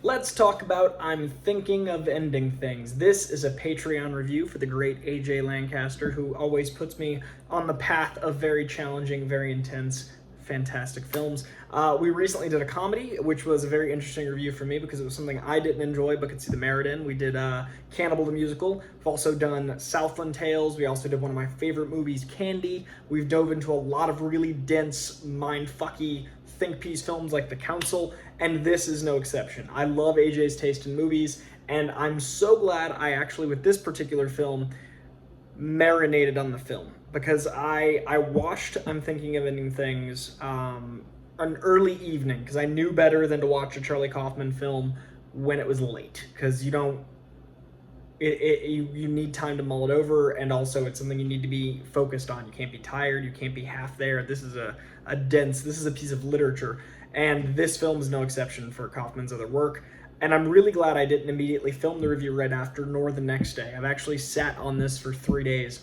Let's talk about I'm Thinking of Ending Things. This is a Patreon review for the great AJ Lancaster, who always puts me on the path of very challenging, very intense, fantastic films. We recently did a comedy, which was a very interesting review for me because it was something I didn't enjoy but could see the merit in. We did Cannibal the Musical. We've also done Southland Tales. We also did one of my favorite movies, Candy. We've dove into a lot of really dense, mind-fucky think piece films like The Council, and this is no exception. I love AJ's taste in movies, and I'm so glad I actually, with this particular film, marinated on the film, because I watched I'm Thinking of Ending Things an early evening, because I knew better than to watch a Charlie Kaufman film when it was late, because you don't you need time to mull it over, and also it's something you need to be focused on. You can't be tired, you can't be half there. This is a piece of literature, and this film is no exception for Kaufman's other work. And I'm really glad I didn't immediately film the review right after, nor the next day. I've actually sat on this for 3 days,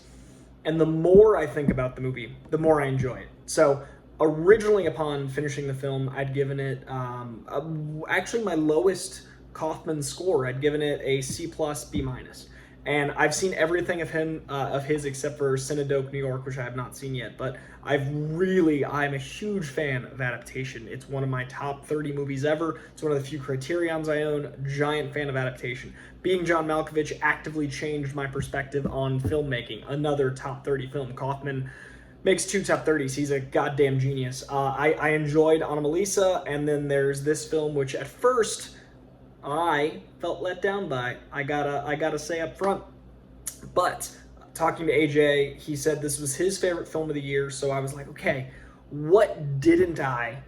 and the more I think about the movie, the more I enjoy it. So originally, upon finishing the film, I'd given it actually my lowest Kaufman score. I'd given it a C+, B-. And I've seen everything of his except for Cinedope, New York, which I have not seen yet. But I'm a huge fan of adaptation. It's one of my top 30 movies ever. It's one of the few criterions I own. Giant fan of adaptation. Being John Malkovich actively changed my perspective on filmmaking. Another top 30 film. Kaufman makes 2 top 30s. He's a goddamn genius. I enjoyed Anomalisa, and then there's this film, which at first I felt let down by. I gotta say up front. But talking to AJ, he said this was his favorite film of the year, so I was like, okay, what didn't I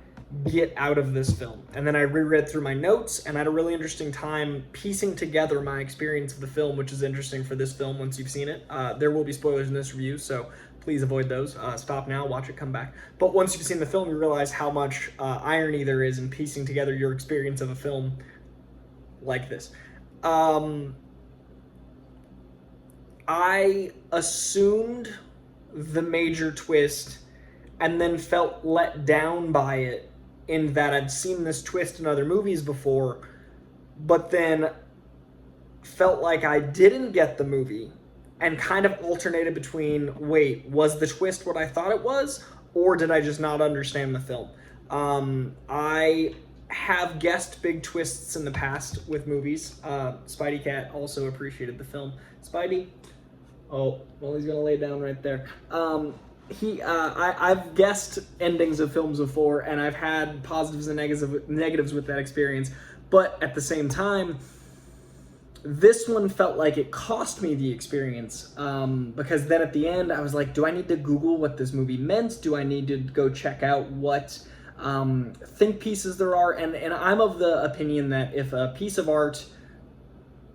get out of this film? And then I reread through my notes, and I had a really interesting time piecing together my experience of the film, which is interesting for this film once you've seen it. There will be spoilers in this review, so please avoid those. Stop now, watch it, come back. But once you've seen the film, you realize how much irony there is in piecing together your experience of a film like this. I assumed the major twist and then felt let down by it, in that I'd seen this twist in other movies before, but then felt like I didn't get the movie and kind of alternated between, wait, was the twist what I thought it was, or did I just not understand the film? I have guessed big twists in the past with movies. Spidey Cat also appreciated the film. Spidey, oh, well, he's gonna lay down right there. I've guessed endings of films before, and I've had positives and negatives with that experience. But at the same time, this one felt like it cost me the experience, because then at the end I was like, do I need to Google what this movie meant? Do I need to go check out what think pieces there are? And I'm of the opinion that if a piece of art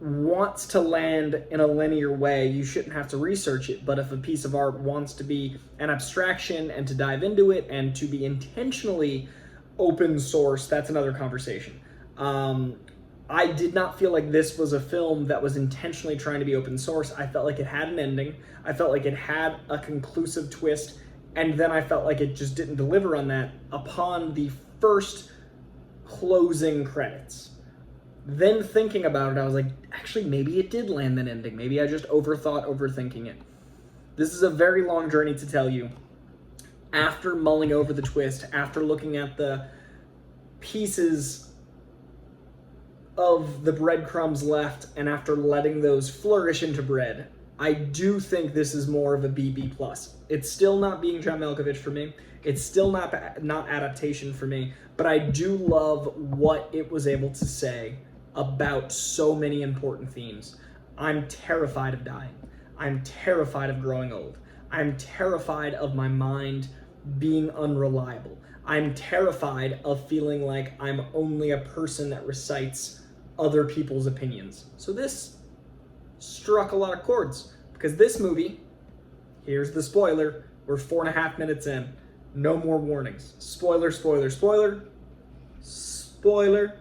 wants to land in a linear way, you shouldn't have to research it. But if a piece of art wants to be an abstraction and to dive into it and to be intentionally open source, that's another conversation. I did not feel like this was a film that was intentionally trying to be open source. I felt like it had an ending. I felt like it had a conclusive twist. And then I felt like it just didn't deliver on that upon the first closing credits. Then thinking about it, I was like, actually, maybe it did land an ending. Maybe I just overthinking it. This is a very long journey to tell you. After mulling over the twist, after looking at the pieces of the breadcrumbs left, and after letting those flourish into bread, I do think this is more of a B+. It's still not Being John Malkovich for me. It's still not adaptation for me, but I do love what it was able to say about so many important themes. I'm terrified of dying. I'm terrified of growing old. I'm terrified of my mind being unreliable. I'm terrified of feeling like I'm only a person that recites other people's opinions. So this struck a lot of chords, because this movie, here's the spoiler, we're 4.5 minutes in, no more warnings. Spoiler, spoiler, spoiler, spoiler.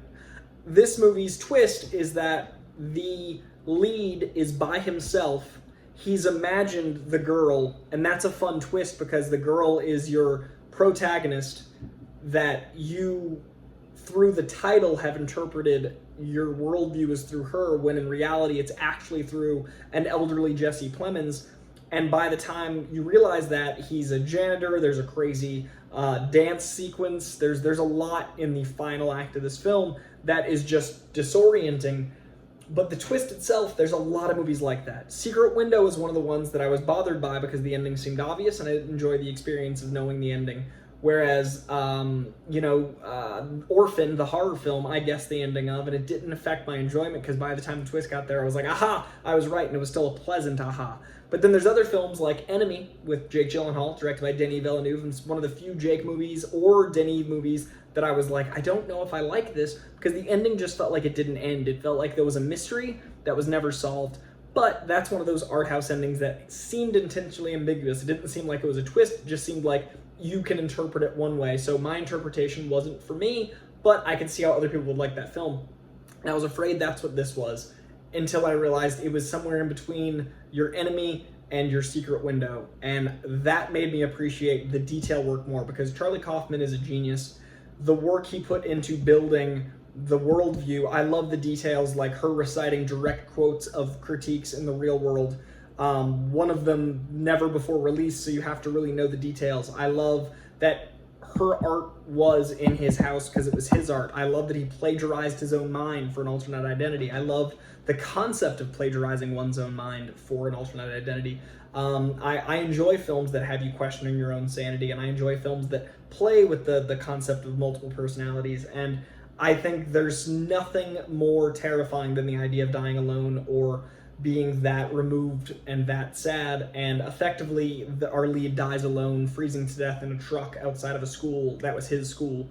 This movie's twist is that the lead is by himself. He's imagined the girl, and that's a fun twist because the girl is your protagonist that you through the title have interpreted your worldview is through her, when in reality it's actually through an elderly Jesse Plemons. And by the time you realize that, he's a janitor, there's a crazy dance sequence, there's a lot in the final act of this film that is just disorienting. But the twist itself, there's a lot of movies like that. Secret Window is one of the ones that I was bothered by because the ending seemed obvious and I didn't enjoy the experience of knowing the ending. Whereas, Orphan, the horror film, I guessed the ending of, and it didn't affect my enjoyment because by the time the twist got there, I was like, aha, I was right, and it was still a pleasant aha. But then there's other films like Enemy with Jake Gyllenhaal, directed by Denis Villeneuve, and it's one of the few Jake movies or Denis movies that I was like, I don't know if I like this, because the ending just felt like it didn't end. It felt like there was a mystery that was never solved. But that's one of those art house endings that seemed intentionally ambiguous. It didn't seem like it was a twist, it just seemed like you can interpret it one way. So my interpretation wasn't for me, but I could see how other people would like that film. And I was afraid that's what this was, until I realized it was somewhere in between your Enemy and your Secret Window. And that made me appreciate the detail work more, because Charlie Kaufman is a genius. The work he put into building the worldview, I love the details, like her reciting direct quotes of critiques in the real world. One of them never before released, so you have to really know the details. I love that her art was in his house because it was his art. I love that he plagiarized his own mind for an alternate identity. I loved the concept of plagiarizing one's own mind for an alternate identity. I enjoy films that have you questioning your own sanity, and I enjoy films that play with the concept of multiple personalities. And I think there's nothing more terrifying than the idea of dying alone or being that removed and that sad. And effectively, our lead dies alone, freezing to death in a truck outside of a school that was his school.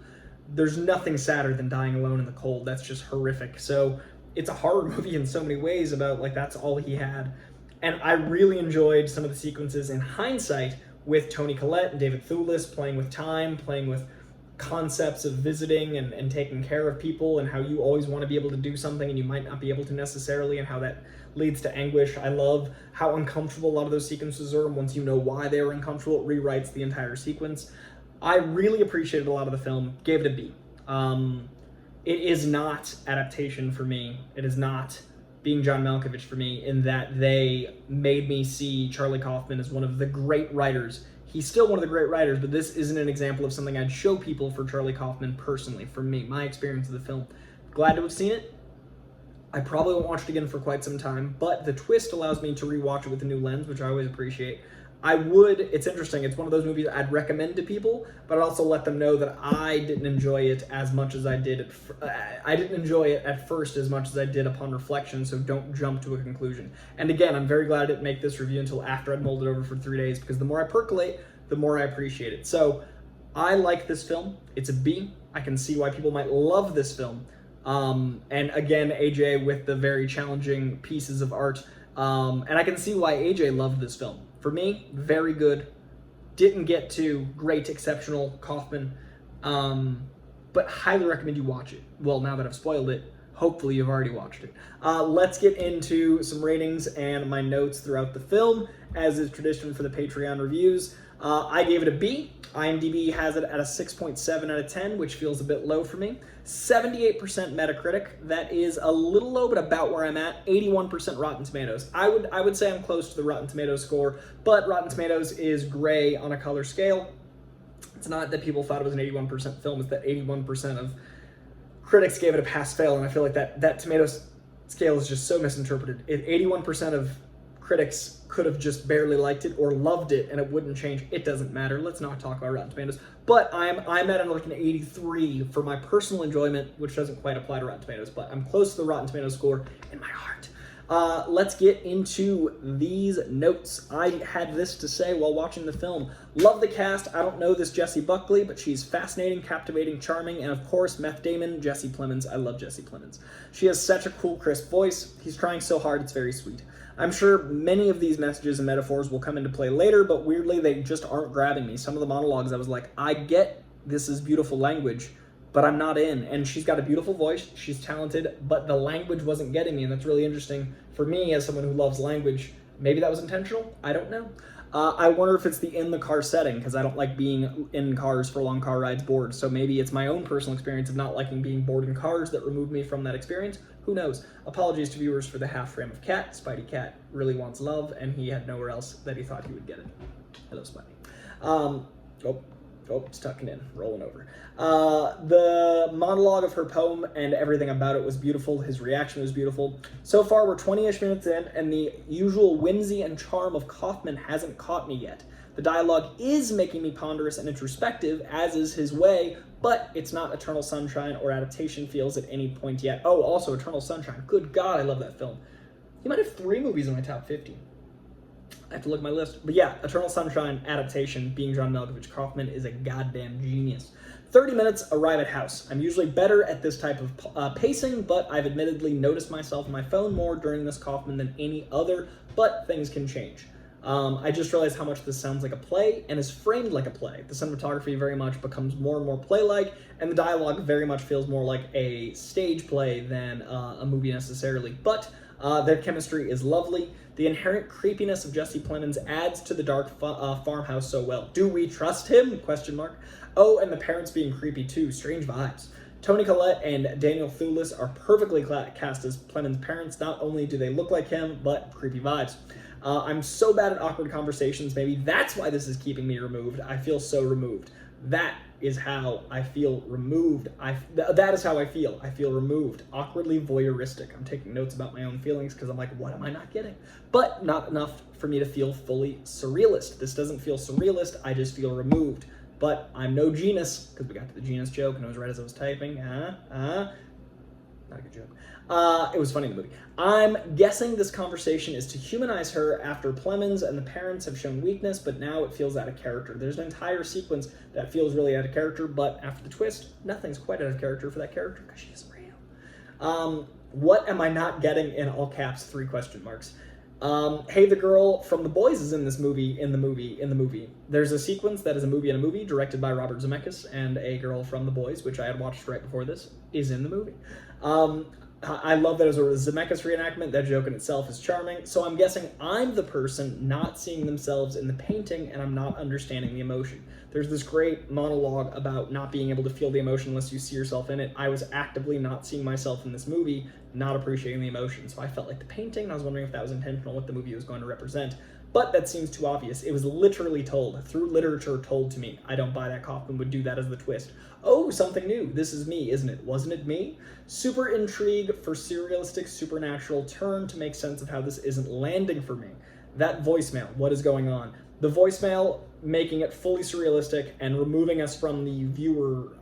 There's nothing sadder than dying alone in the cold. That's just horrific. So it's a horror movie in so many ways about, like, that's all he had. And I really enjoyed some of the sequences in hindsight with Toni Collette and David Thewlis playing with time, playing with concepts of visiting and taking care of people, and how you always want to be able to do something and you might not be able to necessarily, and how that leads to anguish. I love how uncomfortable a lot of those sequences are, and once you know why they were uncomfortable, it rewrites the entire sequence. I really appreciated a lot of the film, gave it a B. It is not adaptation for me. It is not being John Malkovich for me, in that they made me see Charlie Kaufman as one of the great writers. He's still one of the great writers, but this isn't an example of something I'd show people for Charlie Kaufman personally, for me, my experience of the film. Glad to have seen it. I probably won't watch it again for quite some time, but the twist allows me to rewatch it with a new lens, which I always appreciate. It's interesting, it's one of those movies I'd recommend to people, but I'd also let them know that I didn't enjoy it as much as I did. I didn't enjoy it at first as much as I did upon reflection, so don't jump to a conclusion. And again, I'm very glad I didn't make this review until after I'd mulled it over for 3 days, because the more I percolate, the more I appreciate it. So I like this film. It's a B. I can see why people might love this film. And again, AJ with the very challenging pieces of art. And I can see why AJ loved this film. For me, very good. Didn't get to great, exceptional Kaufman, but highly recommend you watch it. Well, now that I've spoiled it, hopefully you've already watched it. Let's get into some ratings and my notes throughout the film, as is tradition for the Patreon reviews. I gave it a B. IMDb has it at a 6.7 out of 10, which feels a bit low for me. 78% Metacritic. That is a little low, but about where I'm at. 81% Rotten Tomatoes. I would say I'm close to the Rotten Tomatoes score, but Rotten Tomatoes is gray on a color scale. It's not that people thought it was an 81% film, it's that 81% of critics gave it a pass-fail, and I feel like that Tomatoes scale is just so misinterpreted. 81% of critics could have just barely liked it or loved it, and it wouldn't change. It doesn't matter. Let's not talk about Rotten Tomatoes. But I'm at like an 83 for my personal enjoyment, which doesn't quite apply to Rotten Tomatoes, but I'm close to the Rotten Tomatoes score in my heart. Let's get into these notes. I had this to say while watching the film. Love the cast. I don't know this Jessie Buckley, but she's fascinating, captivating, charming, and of course, Meth Damon, Jesse Plemons. I love Jesse Plemons. She has such a cool, crisp voice. He's trying so hard, it's very sweet. I'm sure many of these messages and metaphors will come into play later, but weirdly, they just aren't grabbing me. Some of the monologues, I was like, I get this is beautiful language, but I'm not in. And she's got a beautiful voice, she's talented, but the language wasn't getting me, and that's really interesting for me as someone who loves language. Maybe that was intentional, I don't know. I wonder if it's the in the car setting, because I don't like being in cars for long car rides bored. So maybe it's my own personal experience of not liking being bored in cars that removed me from that experience. Who knows? Apologies to viewers for the half frame of Cat. Spidey Cat really wants love, and he had nowhere else that he thought he would get it. Hello, Spidey. It's tucking in, rolling over. The monologue of her poem and everything about it was beautiful. His reaction was beautiful. So far, we're 20-ish minutes in, and the usual whimsy and charm of Kaufman hasn't caught me yet. The dialogue is making me ponderous and introspective, as is his way, but it's not Eternal Sunshine or adaptation feels at any point yet. Oh, also Eternal Sunshine. Good God, I love that film. You might have 3 movies in my top 50. I have to look at my list. But yeah, Eternal Sunshine adaptation, being John Malkovich. Kaufman is a goddamn genius. 30 minutes, arrive at house. I'm usually better at this type of pacing, but I've admittedly noticed myself on my phone more during this Kaufman than any other, but things can change. I just realized how much this sounds like a play and is framed like a play. The cinematography very much becomes more and more play-like, and the dialogue very much feels more like a stage play than a movie necessarily. But their chemistry is lovely. The inherent creepiness of Jesse Plemons adds to the dark farmhouse so well. Do we trust him? Question mark. Oh, and the parents being creepy too. Strange vibes. Toni Collette and Daniel Thewlis are perfectly cast as Plemons' parents. Not only do they look like him, but creepy vibes. I'm so bad at awkward conversations. Maybe that's why this is keeping me removed. I feel so removed. That is how I feel removed. That is how I feel. I feel removed. Awkwardly voyeuristic. I'm taking notes about my own feelings because I'm like, what am I not getting? But not enough for me to feel fully surrealist. This doesn't feel surrealist. I just feel removed. But I'm no genus, because we got to the genus joke and it was right as I was typing. Not a good joke. It was funny in the movie. I'm guessing this conversation is to humanize her after Plemons and the parents have shown weakness, but now it feels out of character. There's an entire sequence that feels really out of character, but after the twist, nothing's quite out of character for that character because she isn't real. What am I not getting in all caps? 3 question marks. Hey, the girl from The Boys is in this movie, in the movie. There's a sequence that is a movie in a movie directed by Robert Zemeckis, and a girl from The Boys, which I had watched right before this, is in the movie. I love that as a Zemeckis reenactment. That joke in itself is charming. So I'm guessing I'm the person not seeing themselves in the painting, and I'm not understanding the emotion. There's this great monologue about not being able to feel the emotion unless you see yourself in it. I was actively not seeing myself in this movie, not appreciating the emotion. So I felt like the painting, and I was wondering if that was intentional, what the movie was going to represent. But that seems too obvious. It was literally told, through literature told to me. I don't buy that Kaufman would do that as the twist. Oh, something new. This is me, isn't it? Wasn't it me? Super intrigue for surrealistic, supernatural turn to make sense of how this isn't landing for me. That voicemail, what is going on? The voicemail making it fully surrealistic and removing us from the viewer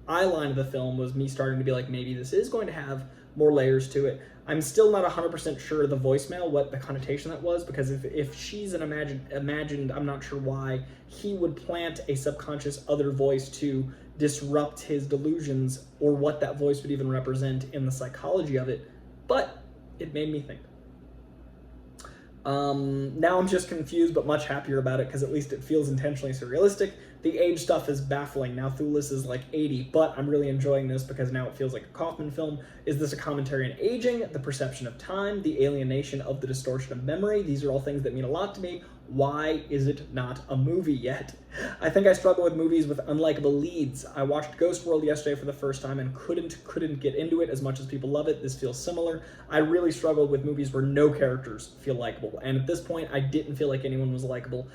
eye line of the film was me starting to be like, maybe this is going to have more layers to it. I'm still not 100% sure the voicemail, what the connotation that was, because if she's an imagined, I'm not sure why he would plant a subconscious other voice to disrupt his delusions, or what that voice would even represent in the psychology of it, but it made me think. Now I'm just confused, but much happier about it, because at least it feels intentionally surrealistic. The age stuff is baffling. Now Thewlis is like 80, but I'm really enjoying this because now it feels like a Kaufman film. Is this a commentary on aging, the perception of time, the alienation of the distortion of memory? These are all things that mean a lot to me. Why is it not a movie yet? I think I struggle with movies with unlikable leads. I watched Ghost World yesterday for the first time and couldn't get into it as much as people love it. This feels similar. I really struggled with movies where no characters feel likable, and at this point I didn't feel like anyone was likable.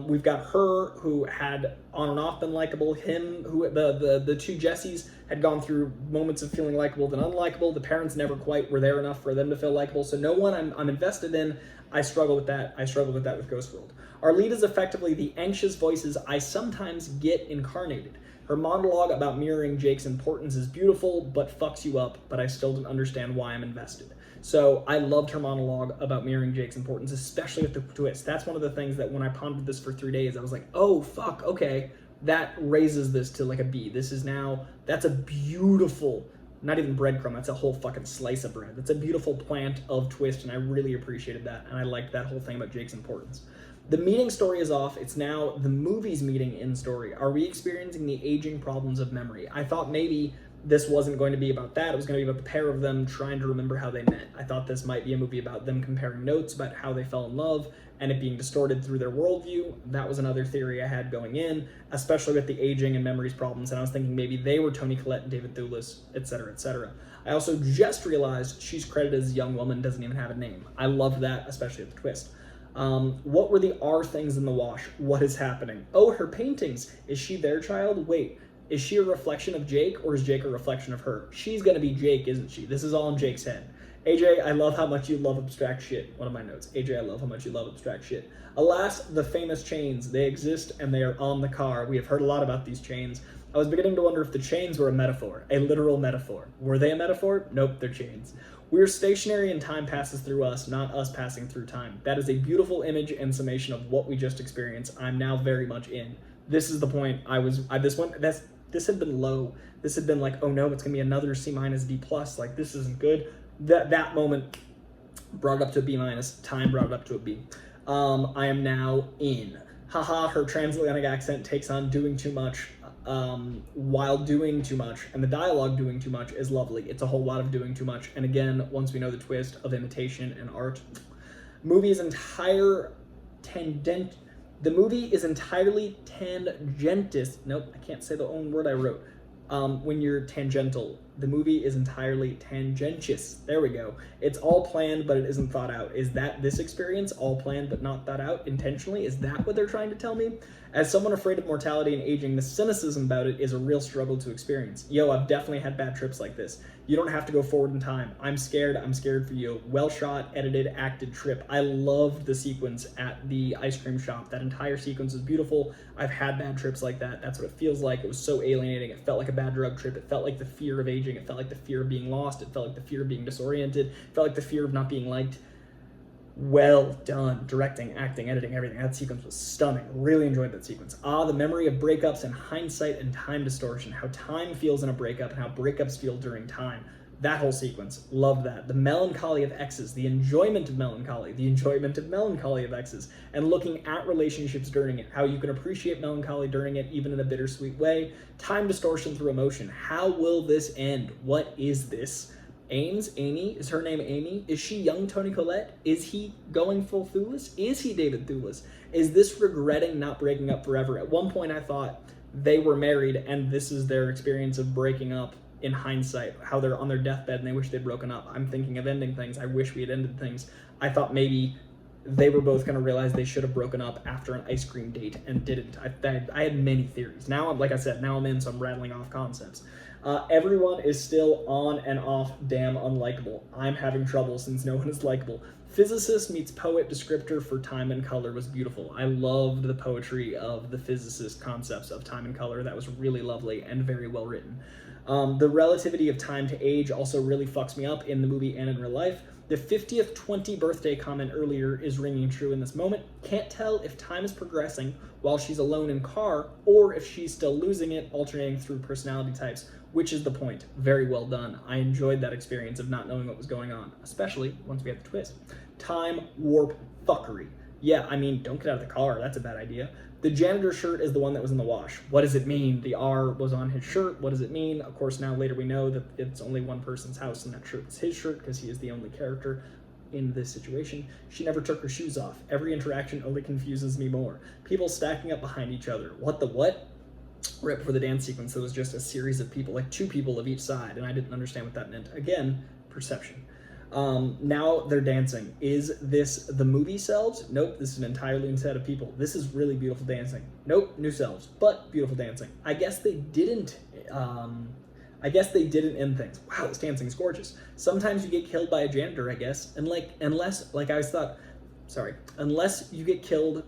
We've got her, who had on and off been likable, him, who the 2 Jessies had gone through moments of feeling likable then unlikable. The parents never quite were there enough for them to feel likable, so no one I'm invested in. I struggle with that. I struggle with that with Ghost World. Our lead is effectively the anxious voices I sometimes get incarnated. Her monologue about mirroring Jake's importance is beautiful, but fucks you up, but I still don't understand why I'm invested. So I loved her monologue about mirroring Jake's importance, especially with the twist. That's one of the things that when I pondered this for 3 days, I was like, oh, fuck, okay, that raises this to like a B. This is now, that's a beautiful, not even breadcrumb, that's a whole fucking slice of bread. That's a beautiful plant of twist, and I really appreciated that, and I liked that whole thing about Jake's importance. The meeting story is off. It's now the movie's meeting in story. Are we experiencing the aging problems of memory? I thought maybe this wasn't going to be about that. It was going to be about the pair of them trying to remember how they met. I thought this might be a movie about them comparing notes about how they fell in love and it being distorted through their worldview. That was another theory I had going in, especially with the aging and memories problems. And I was thinking maybe they were Toni Collette and David Thewlis, etc., etc. I also just realized she's credited as a young woman, doesn't even have a name. I loved that, especially at the twist. What were the R things in the wash? What is happening? Oh, her paintings. Is she their child? Wait. Is she a reflection of Jake, or is Jake a reflection of her? She's gonna be Jake, isn't she? This is all in Jake's head. AJ, I love how much you love abstract shit. One of my notes. AJ, I love how much you love abstract shit. Alas, the famous chains. They exist and they are on the car. We have heard a lot about these chains. I was beginning to wonder if the chains were a metaphor, a literal metaphor. Were they a metaphor? Nope, they're chains. We're stationary and time passes through us, not us passing through time. That is a beautiful image and summation of what we just experienced. I'm now very much in. This is the point this had been low. This had been like, oh no, it's gonna be another C minus D plus. Like, this isn't good. That moment brought it up to a B minus. Time brought it up to a B. I am now in. Haha, her transatlantic accent takes on doing too much while doing too much, and the dialogue doing too much is lovely. It's a whole lot of doing too much. And again, once we know the twist of imitation and art, the movie is entirely tangentist. Nope, I can't say the own word I wrote. When you're tangential, the movie is entirely tangentious. There we go. It's all planned, but it isn't thought out. Is that this experience all planned but not thought out intentionally? Is that what they're trying to tell me? As someone afraid of mortality and aging, the cynicism about it is a real struggle to experience. Yo, I've definitely had bad trips like this. You don't have to go forward in time. I'm scared for you. Well shot, edited, acted trip. I loved the sequence at the ice cream shop. That entire sequence is beautiful. I've had bad trips like that. That's what it feels like. It was so alienating. It felt like a bad drug trip. It felt like the fear of aging. It felt like the fear of being lost. It felt like the fear of being disoriented. It felt like the fear of not being liked. Well done. Directing, acting, editing, everything. That sequence was stunning. Really enjoyed that sequence. The memory of breakups and hindsight and time distortion. How time feels in a breakup and how breakups feel during time. That whole sequence. Loved that. The melancholy of exes. The enjoyment of melancholy. The enjoyment of melancholy of exes. And looking at relationships during it. How you can appreciate melancholy during it, even in a bittersweet way. Time distortion through emotion. How will this end? What is this? Amy? Is her name Amy? Is she young Toni Collette? Is he going full Thewlis? Is he David Thewlis? Is this regretting not breaking up forever? At one point I thought they were married and this is their experience of breaking up in hindsight, how they're on their deathbed and they wish they'd broken up. I'm thinking of ending things. I wish we had ended things. I thought maybe they were both going to realize they should have broken up after an ice cream date and didn't. I had many theories. Now, like I said, now I'm in, so I'm rattling off concepts. Everyone is still on and off damn unlikable. I'm having trouble since no one is likable. Physicist meets poet descriptor for time and color was beautiful. I loved the poetry of the physicist concepts of time and color. That was really lovely and very well written. The relativity of time to age also really fucks me up in the movie and in real life. The 50th 20 birthday comment earlier is ringing true in this moment. Can't tell if time is progressing while she's alone in car or if she's still losing it, alternating through personality types, which is the point. Very well done. I enjoyed that experience of not knowing what was going on, especially once we had the twist. Time warp fuckery. Yeah, I mean, don't get out of the car. That's a bad idea. The janitor shirt is the one that was in the wash. What does it mean? The R was on his shirt. What does it mean? Of course, now later we know that it's only one person's house and that shirt was his shirt because he is the only character in this situation. She never took her shoes off. Every interaction only confuses me more. People stacking up behind each other. What the what? Right before the dance sequence, there was just a series of people, like 2 people of each side, and I didn't understand what that meant. Again, perception. Now they're dancing. Is this the movie selves? Nope, this is an entirely new set of people. This is really beautiful dancing. Nope, new selves, but beautiful dancing. I guess they didn't end things. Wow, this dancing is gorgeous. Sometimes you get killed by a janitor, I guess, and unless you get killed,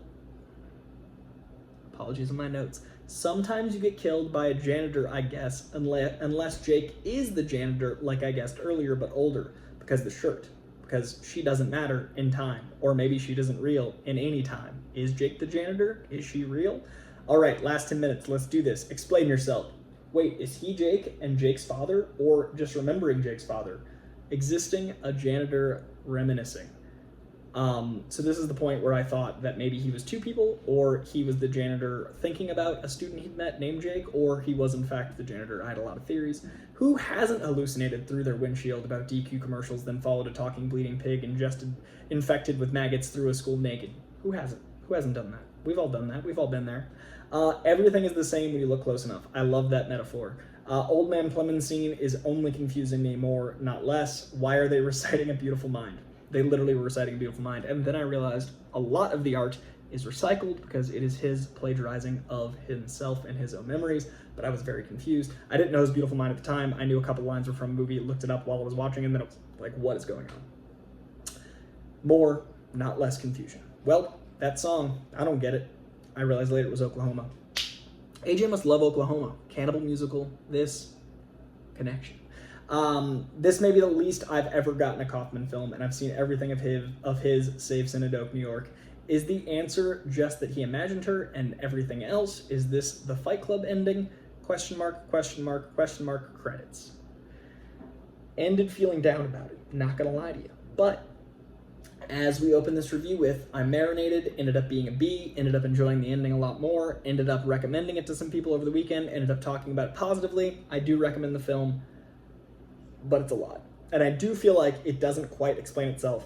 apologies on my notes. Sometimes you get killed by a janitor, I guess, unless Jake is the janitor, like I guessed earlier, but older. Because she doesn't matter in time, or maybe she doesn't real in any time. Is Jake the janitor? Is she real? All right, last 10 minutes, let's do this. Explain yourself. Wait, is he Jake and Jake's father, or just remembering Jake's father? Existing, a janitor, reminiscing. So this is the point where I thought that maybe he was two people, or he was the janitor thinking about a student he'd met named Jake, or he was in fact the janitor. I had a lot of theories. Who hasn't hallucinated through their windshield about DQ commercials, then followed a talking bleeding pig infected with maggots through a school naked? Who hasn't? Who hasn't done that? We've all done that. We've all been there. Everything is the same when you look close enough. I love that metaphor. Old Man Plemons scene is only confusing me more, not less. Why are they reciting A Beautiful Mind? They literally were reciting A Beautiful Mind. And then I realized a lot of the art is recycled because it is his plagiarizing of himself and his own memories, but I was very confused. I didn't know it was Beautiful Mind at the time. I knew a couple lines were from a movie, looked it up while I was watching, and then it was like, what is going on? More, not less confusion. Well, that song, I don't get it. I realized later it was Oklahoma. AJ must love Oklahoma. Cannibal musical, this connection. This may be the least I've ever gotten a Kaufman film, and I've seen everything of his save Synecdoche, New York. Is the answer just that he imagined her and everything else? Is this the Fight Club ending? Question mark, question mark, question mark, credits. Ended feeling down about it, not gonna lie to you. But as we open this review with, I'm marinated, ended up being a B, ended up enjoying the ending a lot more, ended up recommending it to some people over the weekend, ended up talking about it positively. I do recommend the film, but it's a lot. And I do feel like it doesn't quite explain itself,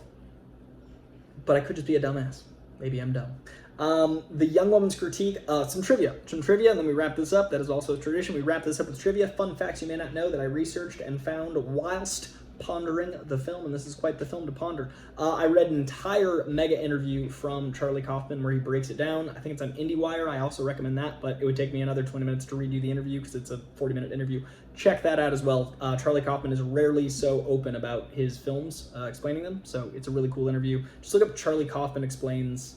but I could just be a dumbass. Maybe I'm dumb. The young woman's critique, some trivia, and then we wrap this up. That is also a tradition. We wrap this up with trivia. Fun facts you may not know that I researched and found whilst pondering the film, and this is quite the film to ponder. I read an entire mega interview from Charlie Kaufman where he breaks it down. I think it's on IndieWire. I also recommend that, but it would take me another 20 minutes to redo the interview because it's a 40-minute interview. Check that out as well. Charlie Kaufman is rarely so open about his films, explaining them, so it's a really cool interview. Just look up Charlie Kaufman explains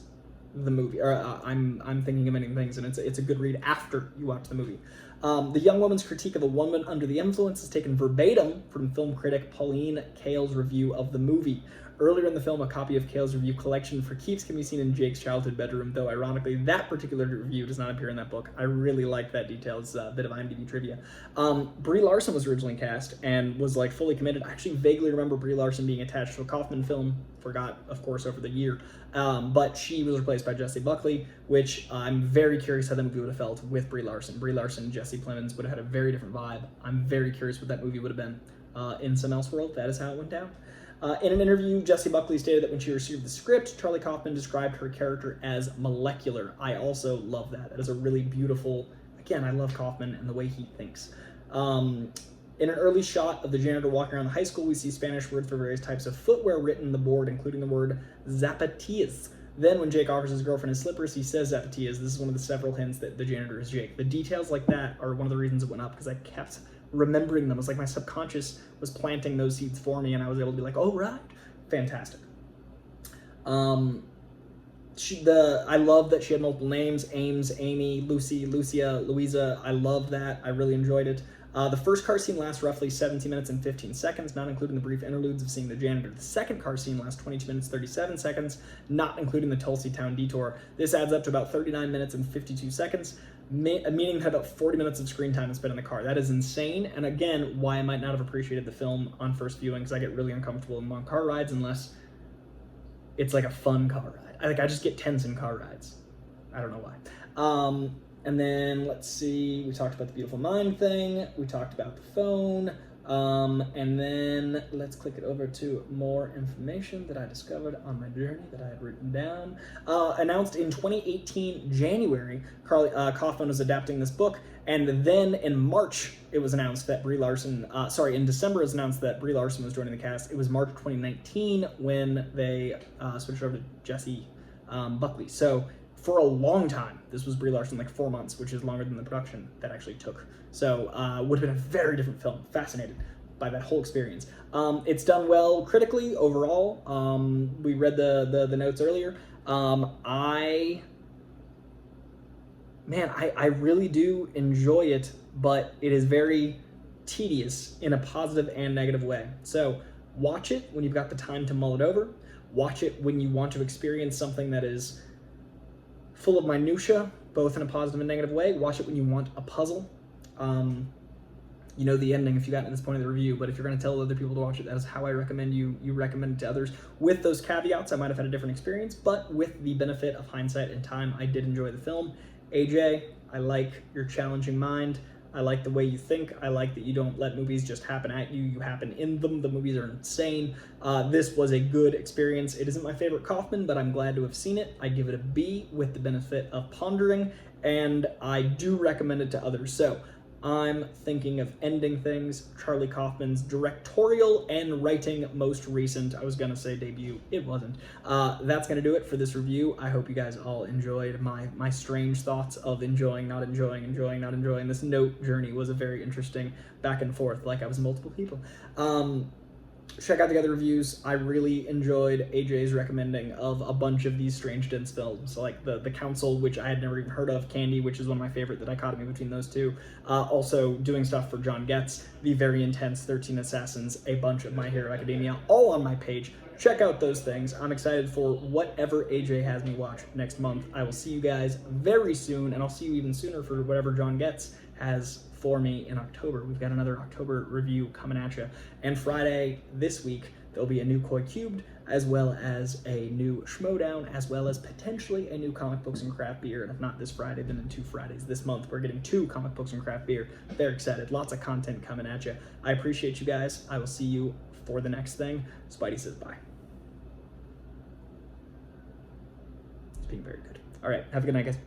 the movie, or I'm thinking of many things, and it's a good read after you watch the movie. The young woman's critique of A Woman Under the Influence is taken verbatim from film critic Pauline Kael's review of the movie. Earlier in the film, a copy of Kael's review collection for keeps can be seen in Jake's childhood bedroom, though ironically, that particular review does not appear in that book. I really like that detail. It's a bit of IMDb trivia. Brie Larson was originally cast and was like fully committed. I actually vaguely remember Brie Larson being attached to a Kaufman film. Forgot, of course, over the year. But she was replaced by Jessie Buckley, which I'm very curious how the movie would have felt with Brie Larson. Brie Larson and Jesse Plemons would have had a very different vibe. I'm very curious what that movie would have been. In some else world, that is how it went down. In an interview, Jessie Buckley stated that when she received the script, Charlie Kaufman described her character as molecular. I also love that. That is a really beautiful, again, I love Kaufman and the way he thinks. In an early shot of the janitor walking around the high school, we see Spanish words for various types of footwear written on the board, including the word zapatillas. Then when Jake offers his girlfriend his slippers, he says zapatillas. This is one of the several hints that the janitor is Jake. The details like that are one of the reasons it went up, because I kept remembering them. It was like my subconscious was planting those seeds for me, and I was able to be like, oh, right. Fantastic. I love that she had multiple names: Ames, Amy, Lucy, Lucia, Louisa. I love that. I really enjoyed it. The first car scene lasts roughly 17 minutes and 15 seconds, not including the brief interludes of seeing the janitor. The second car scene lasts 22 minutes, 37 seconds, not including the Tulsi Town detour. This adds up to about 39 minutes and 52 seconds, meaning that about 40 minutes of screen time is spent in the car. That is insane, and again, why I might not have appreciated the film on first viewing, because I get really uncomfortable in long car rides unless it's like a fun car ride. I just get tense in car rides. I don't know why. And then, let's see, we talked about the Beautiful Mind thing, we talked about the phone, and then let's click it over to more information that I discovered on my journey that I had written down. Announced in 2018 January, Kaufman was adapting this book, and then in March it was announced that in December it was announced that Brie Larson was joining the cast. It was March 2019 when they switched over to Jessie Buckley. So for a long time, this was Brie Larson, like 4 months, which is longer than the production that actually took. So would have been a very different film. Fascinated by that whole experience. It's done well critically overall. We read the notes earlier. I really do enjoy it, but it is very tedious in a positive and negative way. So watch it when you've got the time to mull it over. Watch it when you want to experience something that is full of minutia, both in a positive and negative way. Watch it when you want a puzzle. you know the ending if you got to this point of the review, but if you're going to tell other people to watch it, that is how I recommend you recommend it to others. With those caveats, I might have had a different experience, but with the benefit of hindsight and time, I did enjoy the film. AJ, I like your challenging mind. I like the way you think. I like that you don't let movies just happen at you. You happen in them. The movies are insane. This was a good experience. It isn't my favorite Kaufman, but I'm glad to have seen it. I give it a B with the benefit of pondering, and I do recommend it to others. So I'm thinking of ending things. Charlie Kaufman's directorial and writing most recent. I was gonna say debut, it wasn't. That's gonna do it for this review. I hope you guys all enjoyed my strange thoughts of enjoying, not enjoying, enjoying, not enjoying. This note journey was a very interesting back and forth, like I was multiple people. Check out the other reviews. I really enjoyed AJ's recommending of a bunch of these Strange Dense films, like the Council, which I had never even heard of, Candy, which is one of my favorite, the dichotomy between those two. Also doing stuff for John Getz, the very intense 13 Assassins, a bunch of My Hero Academia, all on my page. Check out those things. I'm excited for whatever AJ has me watch next month. I will see you guys very soon, and I'll see you even sooner for whatever John Getz has for me in October. We've got another October review coming at you. And Friday this week, there'll be a new Koi Cubed, as well as a new Schmodown, as well as potentially a new Comic Books and Craft Beer. And if not this Friday, then in 2 Fridays this month, we're getting 2 Comic Books and Craft Beer. Very excited. Lots of content coming at you. I appreciate you guys. I will see you for the next thing. Spidey says bye. It's being very good. All right. Have a good night, guys.